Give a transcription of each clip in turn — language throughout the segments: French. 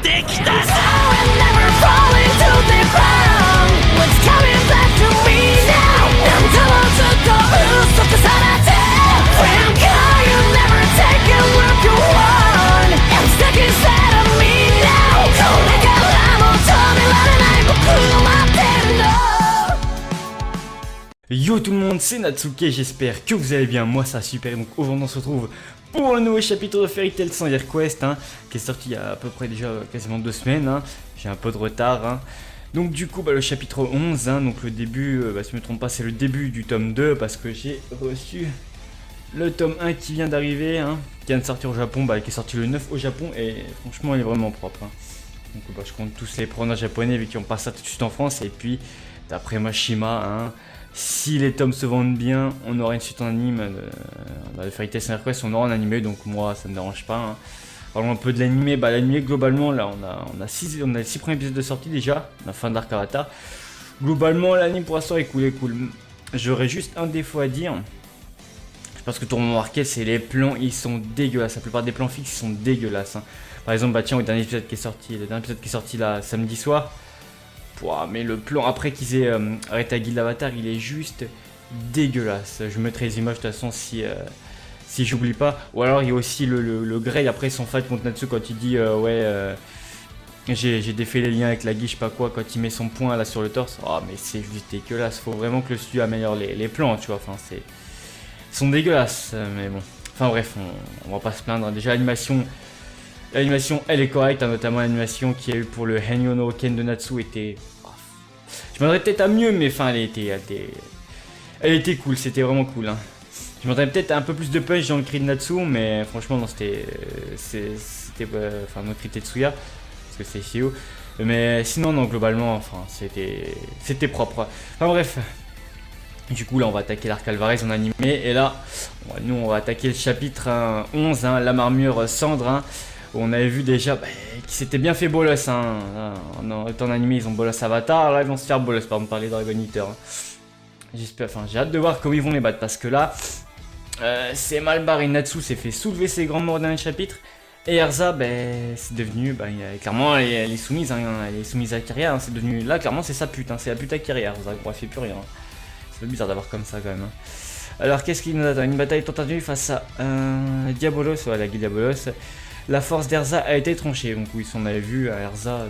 ってきたさ Never falling to the ground What's coming back to me now 何度もずっと嘘重なって From car you never take a look you want I'm stuck inside of me now これからも止められない僕を待ってるの Yo tout le monde, c'est Natsuke, j'espère que vous allez bien, moi ça va super, donc aujourd'hui on se retrouve pour un nouveau chapitre de Fairy Tail Sands Quest, qui est sorti il y a à peu près déjà quasiment 2 semaines, j'ai un peu de retard, Donc du coup le chapitre 11, donc le début, si je me trompe pas c'est le début du tome 2, parce que j'ai reçu le tome 1 qui vient d'arriver, qui vient de sortir au Japon, qui est sorti le 9 au Japon, et franchement il est vraiment propre, Donc je compte tous les prendre en japonais vu qu'ils ont pas ça tout de suite en France, et puis d'après Mashima, si les tomes se vendent bien, on aura une suite en anime de Fairy Tail Sands Quest, on aura un animé, donc moi ça me dérange pas. Parlons un peu de l'animé, l'animé globalement là on a 6 premiers épisodes de sortie déjà, la fin d'Arc Avatar. Globalement l'anime pour l'instant est cool. J'aurais juste un défaut à dire. Je pense que tout le monde a remarqué, c'est les plans, ils sont dégueulasses, la plupart des plans fixes sont dégueulasses. Par exemple tiens, le dernier épisode qui est sorti là samedi soir. Mais le plan après qu'ils aient arrêté la guilde d'Avatar, il est juste dégueulasse. Je mettrai les images de toute façon si j'oublie pas. Ou alors il y a aussi le Grey après son fight contre Natsu quand il dit j'ai défait les liens avec la guille, je sais pas quoi, quand il met son poing là sur le torse. Oh mais c'est juste dégueulasse, faut vraiment que le studio améliore les plans, tu vois, enfin ils sont dégueulasses, mais bon. Enfin bref, on va pas se plaindre. Déjà l'animation elle est correcte, notamment l'animation qu'il y a eu pour le Henyo no Ken de Natsu était... Je m'attendais peut-être à mieux, mais enfin elle était cool, c'était vraiment cool. Je m'attendais peut-être à un peu plus de punch dans le cri de Natsu, mais franchement non, c'était notre cri Tetsuya, parce que c'est Shio. Mais sinon non, globalement, enfin c'était propre. Enfin bref. Du coup là on va attaquer l'arc Alvarez en animé, et là nous on va attaquer le chapitre 11, la marmure cendre, où on avait vu déjà qui s'était bien fait bolos, en animé ils ont bolos Avatar, là ils vont se faire bolos par les Dragon Eater. J'espère, j'ai hâte de voir comment ils vont les battre, parce que là c'est mal barré. Natsu s'est fait soulever ses grands morts dans le chapitre, et Erza c'est devenu, clairement elle est soumise, elle est soumise à Kyria, c'est devenu, là clairement c'est sa pute, c'est la pute à Kyria, Erza, elle fait plus rien. C'est bizarre d'avoir comme ça quand même. Alors qu'est-ce qui nous attend? Une bataille tentative face à Diabolos, la guilde Diabolos. La force d'Erza a été tranchée, donc oui, on avait vu à Erza,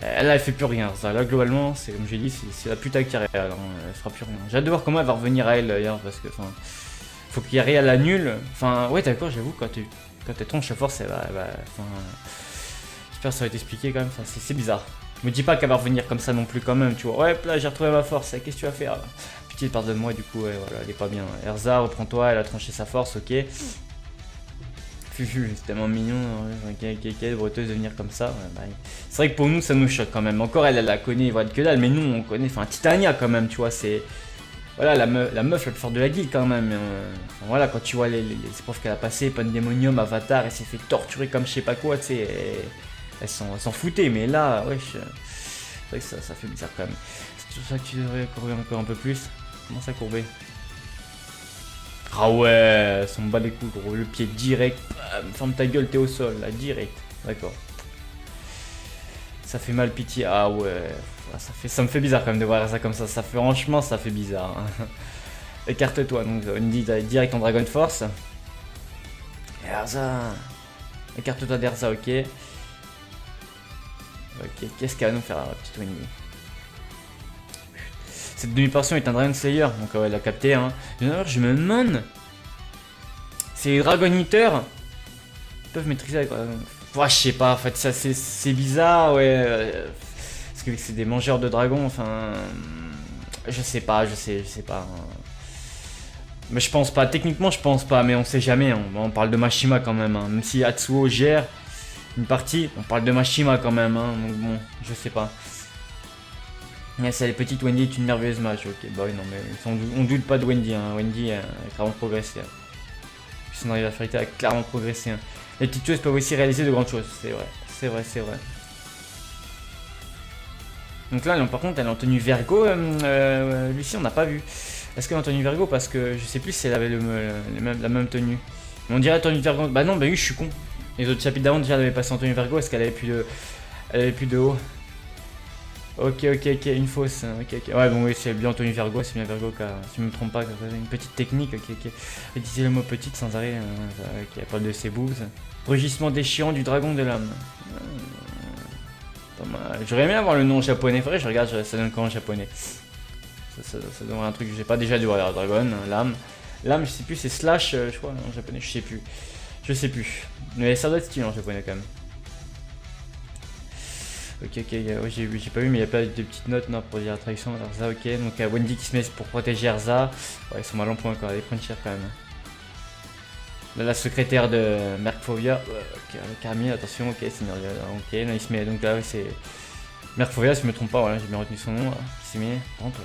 elle fait plus rien. Erza, là globalement, c'est comme j'ai dit, c'est la pute à Kyria, elle fera plus rien. J'ai hâte de voir comment elle va revenir à elle d'ailleurs, parce que faut qu'il Kyria l'annule. Ouais d'accord, j'avoue, quand elle tranche la force, elle va j'espère que ça va être expliqué quand même, c'est bizarre. Je me dis pas qu'elle va revenir comme ça non plus quand même, tu vois. Ouais, là j'ai retrouvé ma force, qu'est-ce que tu vas faire? Pitié, pardonne-moi, du coup, voilà, elle est pas bien. Erza, reprends-toi, elle a tranché sa force, ok. Fufu, c'est tellement mignon, quelle breteuse de venir comme ça. C'est vrai que pour nous ça nous choque quand même. Encore elle la connaît, voilà, que dalle, mais nous on connaît, Titania quand même, tu vois, c'est... Voilà, la meuf la plus forte de la guilde quand même. Voilà, quand tu vois les épreuves qu'elle a passées, Pandemonium, Avatar, elle s'est fait torturer comme je sais pas quoi, tu sais. Elle s'en foutait, mais là, wesh, c'est vrai que ça fait bizarre quand même. C'est pour ça que tu devrais courir encore un peu plus. Comment ça courber? Ah ouais, ça me bat les couilles, gros. Le pied direct, bam, ferme ta gueule, t'es au sol, là, direct. D'accord. Ça fait mal, pitié. Ah ouais, ça me fait bizarre quand même de voir ça comme ça. Franchement, ça fait bizarre. Écarte-toi, donc on dit direct en Dragon Force. Erza. Écarte-toi d'Erza, ok. Ok, qu'est-ce qu'elle va nous faire, la petite Wendy? Cette demi-portion est un Dragon Slayer, donc elle l'a capté. D'ailleurs, je me demande si les Dragon Eater peuvent maîtriser avec... je sais pas, en fait, ça c'est bizarre, ouais. Parce que c'est des mangeurs de dragons, je sais pas. Mais je pense pas, techniquement je pense pas, mais on sait jamais. On parle de Mashima quand même, même si Atsuo gère une partie, on parle de Mashima quand même, donc bon, je sais pas. C'est les petites Wendy est une merveilleuse mage, ok, non mais on doute pas de Wendy, Wendy a clairement progressé. Puis son arrivée à Fairy Tail a clairement progressé. Les petites tueuses peuvent aussi réaliser de grandes choses, c'est vrai. Donc là, par contre, elle est en tenue Virgo, Lucie on n'a pas vu. Est-ce qu'elle est en tenue Virgo? Parce que je sais plus si elle avait la même tenue. Mais on dirait tenue Virgo, bah non, oui je suis con. Les autres chapitres d'avant, déjà, elle avait passé Antonio Virgo, est-ce qu'elle avait plus de... Elle avait plus de haut. Ok, une fausse. Ok. Ouais, bon, oui, c'est bien Antonio Virgo, c'est bien Virgo qui a, si je me trompe pas, qui a fait une petite technique. Ok. Utilisez le mot petite sans arrêt. Ok, parle de ses boobs. Rugissement déchirant du dragon de l'âme. Pas mal. J'aurais aimé avoir le nom japonais. Faudrait que je regarde, ça donne comment en japonais. Ça donnerait un truc que j'ai pas déjà dû voir. Dragon, l'âme. L'âme, je sais plus, c'est slash, je crois, en japonais, je sais plus. Mais ça doit être stylé en japonais quand même. Ok, ouais, j'ai pas vu, mais il y a pas de petites notes non, pour dire la traduction. Erza, ok. Donc Wendy qui se met pour protéger Erza. Ouais, ils sont mal en point encore, les points de cher quand même. Là, la secrétaire de Mercfovia. Ok, Carmine, attention, ok, c'est ok, là il se met. Donc là, c'est. Mercfovia, si je me trompe pas, voilà, j'ai bien retenu son nom. Là, qui s'est mis. Par contre,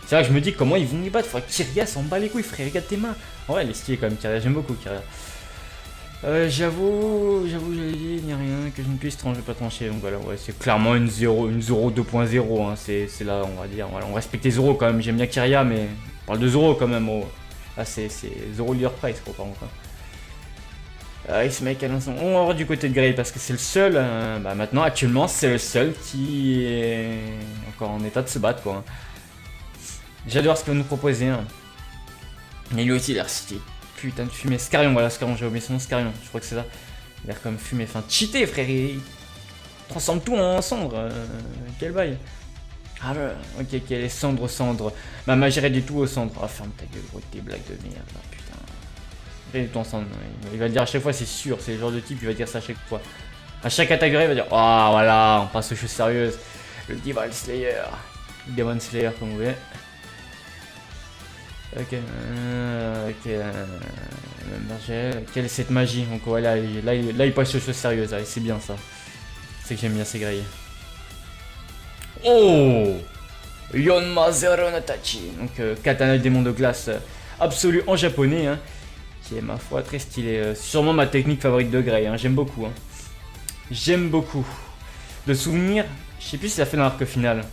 c'est vrai que je me dis comment ils vont y battre. Faut que Kyria s'en bat les couilles, frère, regarde tes mains. En vrai, elle est stylée quand même, Kyria, j'aime beaucoup Kyria. J'avoue, j'allais dire, il n'y a rien que je ne puisse trancher, pas trancher. Donc voilà, ouais, c'est clairement une 0 2.0. Hein, c'est là, on va dire. Voilà, on respecte les Zoro quand même. J'aime bien Kyria, mais on parle de Zoro quand même. Oh. Là, c'est Zoro Leader Price, quoi, par contre. Ce mec, on va voir du côté de Grey parce que c'est le seul. Bah, maintenant, actuellement, c'est le seul qui est encore en état de se battre, quoi. J'adore ce qu'il va nous proposer. Hein. Et lui aussi, il a l'air stylé. Putain de fumée. Scarion, voilà, Scarion, j'ai oublié son nom, Scarion. Je crois que c'est ça. Il a l'air comme fumée. Enfin, cheaté, frère. Il transforme tout en cendre. Quel bail. Ah là, ok, les cendres. Ma magie du tout aux cendres. Ah, ferme ta gueule, gros, tes blagues de merde. Ah, putain. Réduit ton cendre. Il va le dire à chaque fois, c'est sûr. C'est le genre de type, il va dire ça à chaque fois. À chaque attaque, il va dire oh, voilà, on passe aux choses sérieuses. Le Divine Slayer. Demon Slayer, comme vous voulez. Ok, quelle est cette magie? Donc voilà, là il passe aux choses sérieuses, c'est bien ça. C'est que j'aime bien ces grilles. Oh, Yonmazero no Tachi. Donc katana démon de glace absolu en japonais, hein, qui est ma foi très stylé. Sûrement ma technique favorite de Grey, hein, j'aime beaucoup. Hein. J'aime beaucoup. De souvenir, je sais plus s'il a fait dans l'arc final.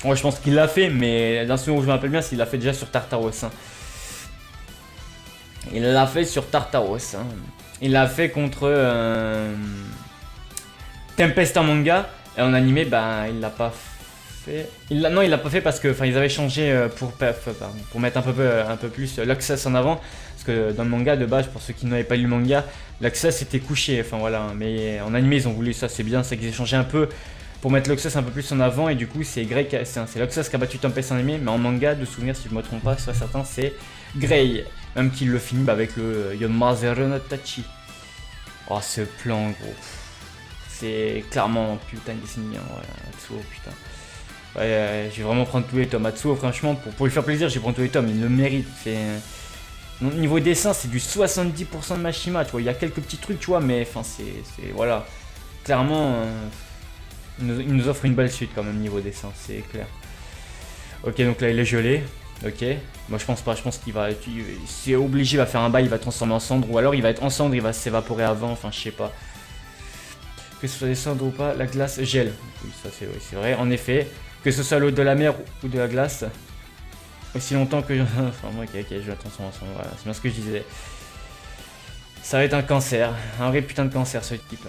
Ouais, je pense qu'il l'a fait, mais d'un souvenir où je me rappelle bien, s'il l'a fait déjà sur Tartaros. Hein. Il l'a fait sur Tartaros. Hein. Il l'a fait contre Tempest en manga. Et en animé, bah, il l'a pas fait. Non, il l'a pas fait parce que, ils avaient changé pour mettre un peu plus l'Access en avant. Parce que dans le manga de base, pour ceux qui n'avaient pas lu le manga, l'Access était couché. Enfin voilà, mais en animé, ils ont voulu ça, c'est bien, c'est qu'ils aient changé un peu. Pour mettre l'Oxus un peu plus en avant, et du coup c'est Grey, c'est l'Oxus qui a battu Tempest en animé, mais en manga, de souvenir si je me trompe pas, sur certains c'est Grey, même qu'il le finit avec le Yonmazero no Tachi. Oh ce plan gros, c'est clairement putain de dessin, ouais, Atsuo putain. Ouais, je vais vraiment prendre tous les tomes, Atsuo franchement, pour lui faire plaisir, je vais prendre tous les tomes, il le mérite, niveau dessin c'est du 70% de Mashima, tu vois, il y a quelques petits trucs, tu vois, mais enfin c'est voilà, clairement... Il nous offre une belle suite quand même niveau dessin, c'est clair. Ok, donc là il est gelé. Ok, moi je pense pas, je pense qu'il va... C'est obligé, il va faire un bail, il va transformer en cendre. Ou alors il va être en cendre, il va s'évaporer avant, enfin je sais pas. Que ce soit des cendres ou pas, la glace gèle. Oui, ça c'est vrai, en effet. Que ce soit l'eau de la mer ou de la glace. Aussi longtemps que... Enfin ok, je la transforme en cendre, voilà, c'est bien ce que je disais. Ça va être un cancer, un vrai putain de cancer ce type.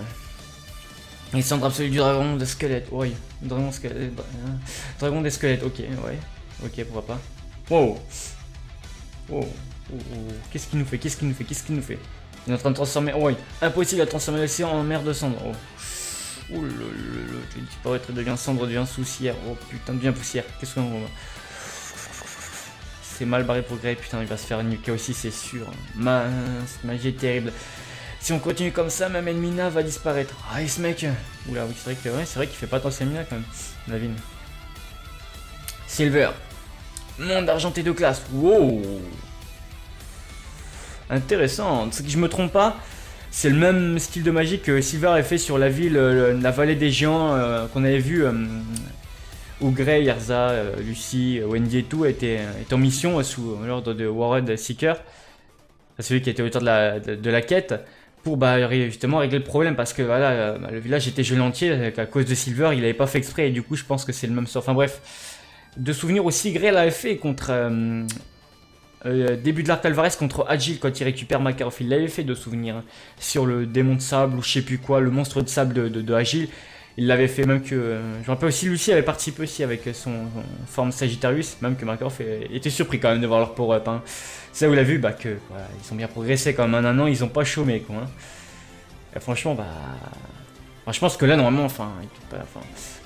Les cendres absolues du dragon de squelette, oui, dragon squelette, dragon des squelettes, ok, ouais, ok, pourquoi pas. Wow, qu'est-ce qu'il nous fait, Il est en train de transformer, oh, oui, impossible à transformer l'océan en mer de cendres, oh. Ouh tu disparais, devient cendre, devient poussière, oh putain, devient poussière, qu'est-ce qu'on voit. C'est mal barré pour Grey, putain, il va se faire nuker aussi, c'est sûr. Mince, magie est terrible. Si on continue comme ça, même Elmina va disparaître. Ah, et ce mec. Oula, oui, c'est vrai qu'il fait pas attention à Elmina quand même. Navin. Silver. Monde argenté de classe. Wow. Intéressant. Si je me trompe pas, c'est le même style de magie que Silver avait fait sur la ville, la vallée des géants qu'on avait vu. Où Grey, Erza, Lucy, Wendy et tout étaient en mission sous l'ordre de Warren Seeker. Celui qui était auteur de la quête. Pour justement régler le problème parce que voilà, le village était gelé entier à cause de Silver, il avait pas fait exprès et du coup je pense que c'est le même sort. Enfin bref, de souvenirs aussi Grey l'avait fait contre début de l'arc Alvarez contre Agile quand il récupère Makarov. Il l'avait fait de souvenir hein, sur le démon de sable ou je sais plus quoi, le monstre de sable de Agile. Il l'avait fait même que... je me rappelle aussi, Lucie avait participé aussi avec son forme Sagittarius, même que Makarov était surpris quand même de voir leur power-up. Hein. C'est là où il a vu bah, que voilà, ils ont bien progressé quand même en un an, ils ont pas chômé quoi. Hein. Et franchement, bah... Enfin, je pense que là, normalement, enfin...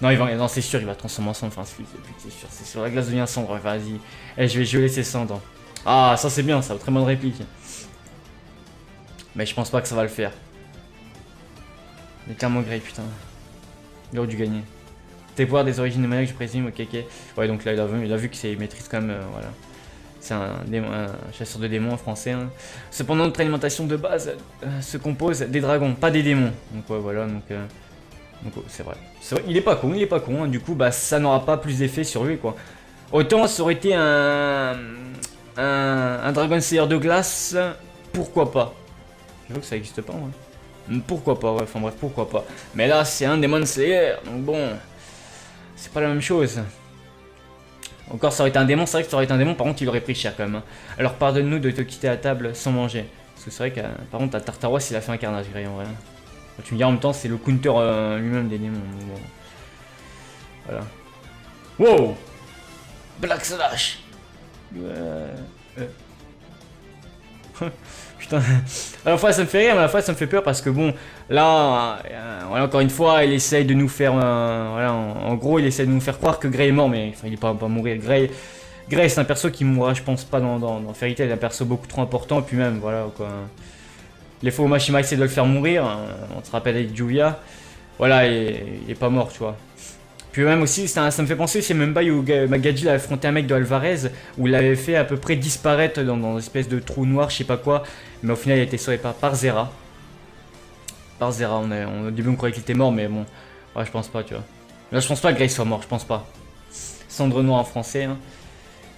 Non, non c'est sûr, il va transformer en cendre, enfin, c'est sûr, c'est sûr, la glace devient cendre, vas-y. Eh, je vais geler ses cendres. Ah, ça c'est bien, ça, très bonne réplique. Mais je pense pas que ça va le faire. Il est clairement grey, putain. Il aurait dû gagner. Tes pouvoirs des origines démoniaques, je présume, ok. Ouais, donc là, il a vu que c'est maîtrise quand même, voilà. C'est un chasseur de démons en français. Hein. Cependant, notre alimentation de base se compose des dragons, pas des démons. Donc ouais, voilà, donc oh, c'est vrai. Il est pas con, hein. Du coup, bah ça n'aura pas plus d'effet sur lui, quoi. Autant ça aurait été un Dragon Slayer de glace, pourquoi pas. J'avoue que ça existe pas, ouais. Pourquoi pas, ouais, enfin bref, pourquoi pas. Mais là, c'est un Demon Slayer, donc bon, c'est pas la même chose. Encore, ça aurait été un démon, c'est vrai que ça aurait été un démon, par contre, il aurait pris cher quand même. Hein. Alors, pardonne-nous de te quitter à table sans manger. Parce que c'est vrai que, par contre, à Tartaros, il a fait un carnage, Grey, en vrai. Tu me dis en même temps, c'est le counter lui-même des démons. Bon. Voilà. Wow! Black Slash! Putain, à la fois ça me fait rire, mais à la fois ça me fait peur parce que bon, là, voilà, encore une fois, il essaye de nous faire, voilà, en gros, il essaye de nous faire croire que Grey est mort, mais enfin, il est pas mourir. Grey c'est un perso qui mourra, je pense pas dans Fairy Tail, il est un perso beaucoup trop important, et puis même, voilà, quoi. Les fois où Mashima essaie de le faire mourir, on se rappelle avec Juvia, voilà, il est pas mort, tu vois. Puis même aussi, ça me fait penser, c'est même pas où Gadji a affronté un mec de Alvarez, où il avait fait à peu près disparaître dans une espèce de trou noir, je sais pas quoi, mais au final il a été sauvé par Zera. Par Zera, au début on croyait qu'il était mort, mais bon, ouais, je pense pas, tu vois. Là je pense pas que Grey soit mort, je pense pas. Cendre noire en français, hein.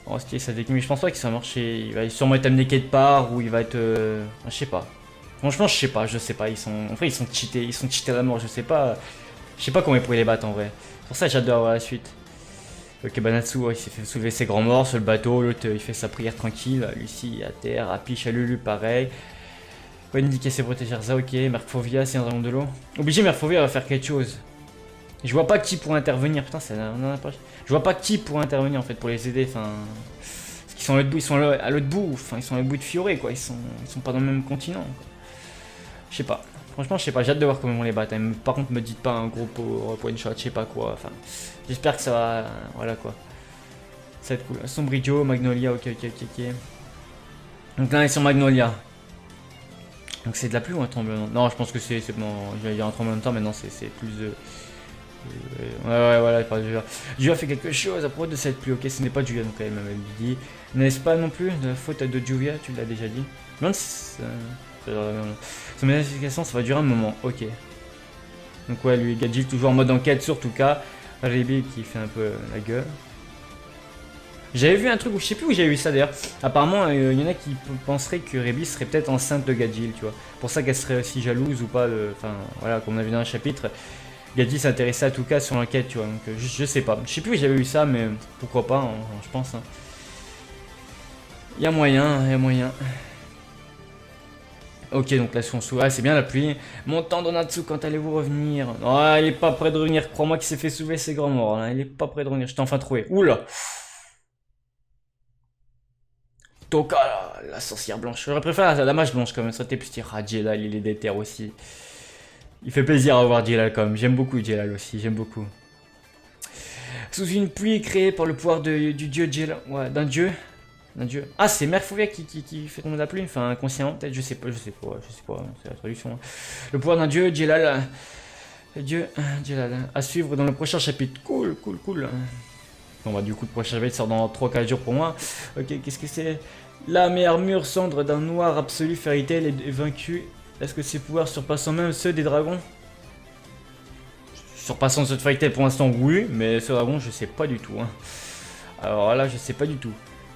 Oh, stylé, ça décline, mais je pense pas qu'il soit mort, il va sûrement être amené quelque part, ou il va être... je sais pas. Franchement, je sais pas, en fait ils sont cheatés à la mort, je sais pas comment ils pourraient les battre en vrai. Pour ça, j'adore la suite. Ok, Banatsu, ouais, il s'est fait soulever ses grands morts sur le bateau. L'autre, il fait sa prière tranquille. Lucie à terre. Apiche à Lulu, pareil. Wendy qui essaie de protéger Erza, ok. Mercfovia, c'est un dragon de l'eau. Obligé, Mercfovia va faire quelque chose. Je vois pas qui pourrait intervenir. Putain, ça n'a pas. Je vois pas qui pourrait intervenir en fait pour les aider. Enfin. Parce qu'ils sont à l'autre bout, à l'autre bout. Enfin, ils sont à l'autre bout de Fioré, quoi. Ils sont pas dans le même continent. Je sais pas. Franchement, je sais pas, j'ai hâte de voir comment ils vont les battre. Par contre, me dites pas un gros point shot, je sais pas quoi. Enfin, j'espère que ça va. Voilà quoi. Ça va être cool. Sombrillo, Magnolia, ok. Donc là, ils sont Magnolia. Donc c'est de la pluie ou un tremblement? Non, je pense que c'est bon. Il y a un tremblement de temps, mais non, c'est plus de. Ouais, voilà, Julia fait quelque chose à propos de cette pluie. Ok, ce n'est pas Julia, donc elle m'avait dit. N'est-ce pas non plus de la faute de Julia, tu l'as déjà dit. Non, son médication, ça va durer un moment, ok. Donc ouais, lui, Gadget toujours en mode enquête, surtout cas. Rébi qui fait un peu la gueule. J'avais vu un truc, je sais plus où j'ai vu ça d'ailleurs. Apparemment, il y en a qui penseraient que Rébi serait peut-être enceinte de Gadget, tu vois. Pour ça qu'elle serait aussi jalouse ou pas. Enfin, voilà, comme on a vu dans un chapitre. Gadget s'intéressait à tout cas sur l'enquête, tu vois. Donc je sais pas. Je sais plus où j'avais vu ça, mais pourquoi pas, hein, je pense. Hein. Il y a moyen. Ok, donc là, son sous. Ah, c'est bien la pluie. Mon temps Donatsu, quand allez-vous revenir? Oh, il est pas prêt de revenir. Crois-moi qu'il s'est fait soulever ses grands morts. Là. Il est pas prêt de revenir. Je t'ai enfin trouvé. Oula! Toka, la sorcière blanche. J'aurais préféré la mage blanche quand même. Ça aurait été plus tir. Ah, Jelal, il est déter aussi. Il fait plaisir à voir Jelal quand même. J'aime beaucoup Jelal aussi. J'aime beaucoup. Sous une pluie créée par le pouvoir du dieu Jelal. Ouais, d'un dieu. Dieu. Ah, c'est Mercfovia qui fait tomber la pluie, enfin inconsciemment peut-être, je sais pas, c'est la traduction. Hein. Le pouvoir d'un dieu, Jelal. Jelal. À suivre dans le prochain chapitre. Cool. Bon bah du coup le prochain chapitre sort dans 3-4 jours pour moi. Ok, qu'est-ce que c'est? La armure cendre d'un noir absolu Fairy Tail est vaincu. Est-ce que ses pouvoirs surpassant même ceux des dragons? Surpassant ceux de Fairy Tail pour l'instant oui, mais ce dragon je sais pas du tout. Hein. Alors là je sais pas du tout.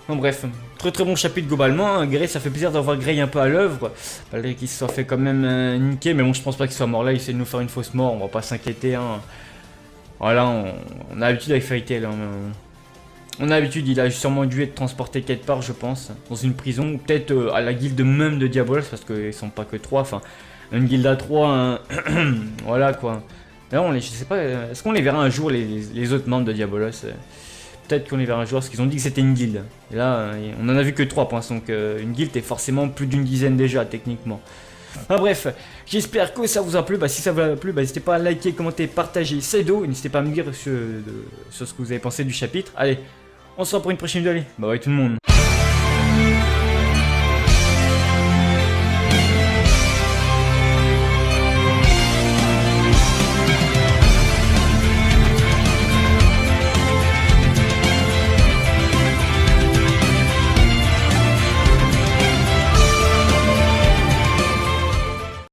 Bon bref, très bon chapitre globalement, hein. Grey, ça fait plaisir d'avoir Grey un peu à l'œuvre, malgré qu'il se soit fait quand même niquer, mais bon je pense pas qu'il soit mort là, il essaie de nous faire une fausse mort, on va pas s'inquiéter. Hein. Voilà, on a l'habitude avec Fairy Tail. Hein. On a l'habitude, il a sûrement dû être transporté quelque part, je pense, dans une prison, ou peut-être à la guilde même de Diabolos, parce qu'ils sont pas que 3, enfin, une guilde à 3, voilà quoi. D'ailleurs, je sais pas, est-ce qu'on les verra un jour, les autres membres de Diabolos peut-être qu'on les verra un jour, parce qu'ils ont dit que c'était une guilde. Et là, on en a vu que 3 pour l'instant, donc une guilde est forcément plus d'une dizaine déjà, techniquement. Enfin bref, j'espère que ça vous a plu. Bah, si ça vous a plu, n'hésitez pas à liker, commenter, partager cette vidéo. N'hésitez pas à me dire sur ce que vous avez pensé du chapitre. Allez, on se revoit pour une prochaine vidéo. Allez, bye bye tout le monde.